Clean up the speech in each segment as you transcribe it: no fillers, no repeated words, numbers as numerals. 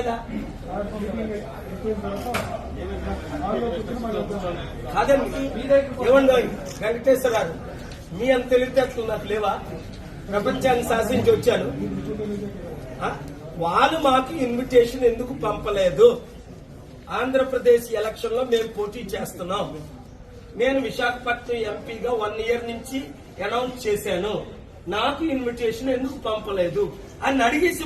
లేదా? కాదండి, ఏమన్నా వెంకటేశ్వర గారు, మీ అంత తెలివితేటలు నాకు లేవా? ప్రపంచాన్ని శాసించి వచ్చాను. వాళ్ళు మాకు ఇన్విటేషన్ ఎందుకు పంపలేదు? ఆంధ్రప్రదేశ్ ఎలక్షన్ లో మేము పోటీ చేస్తున్నాం. నేను విశాఖపట్నం ఎంపీగా 1 year నుంచి అనౌన్స్ చేశాను. నాకు ఇన్విటేషన్ ఎందుకు పంపలేదు అని అడిగేసి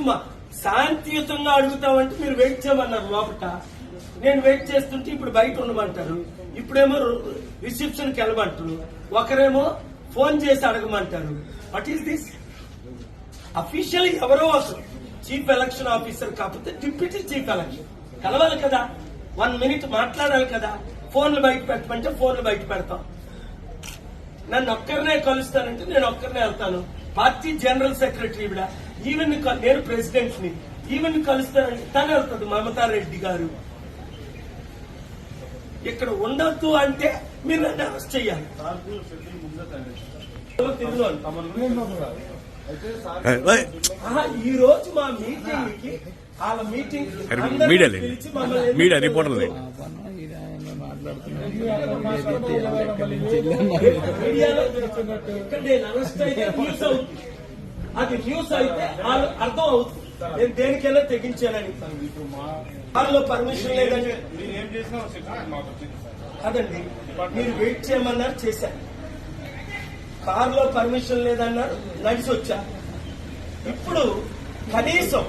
శాంతియుతంగా అడుగుతామంటే మీరు వెయిట్ చేయమన్నారు లోపల. నేను వెయిట్ చేస్తుంటే ఇప్పుడు బయట ఉండమంటారు, ఇప్పుడేమో రిసెప్షన్కి వెళ్ళమంటారు, ఒకరేమో ఫోన్ చేసి అడగమంటారు. What is this? అఫీషియల్ ఎవరో అసలు చీఫ్ ఎలక్షన్ ఆఫీసర్ కాకపోతే డిప్యూటీ చీఫ్ ఎలక్షన్ కలవాలి కదా, 1 minute మాట్లాడాలి కదా. ఫోన్లు బయట పెట్టమంటే ఫోన్లు బయట పెడతాం. నన్ను ఒక్కరినే కలుస్తానంటే నేను ఒక్కరినే వెళ్తాను. పార్టీ జనరల్ సెక్రటరీ కూడా ఈవెన్ నేను ప్రెసిడెంట్ ని ఈవెన్ కలుస్తానంటే తను వెళ్తుంది. మమతారెడ్డి గారు ఇక్కడ ఉండొద్దు అంటే మీరు నన్ను అరెస్ట్ చేయాలి. ఈ రోజు మా మీటింగ్ కి వాళ్ళ మీటింగ్ మీడియా రిపోర్టర్లు నేను అరెస్ట్ అయితే న్యూస్ అవుతుంది, అది న్యూస్ అయితే అర్థం అవుతుంది నేను దేనికైనా తెగించానని. వాళ్ళలో పర్మిషన్ లేదండి. అదండి, మీరు వెయిట్ చేయమన్నారు, చేశాను. కారులో పర్మిషన్ లేదన్నారు, నడిచి వచ్చా. ఇప్పుడు కనీసం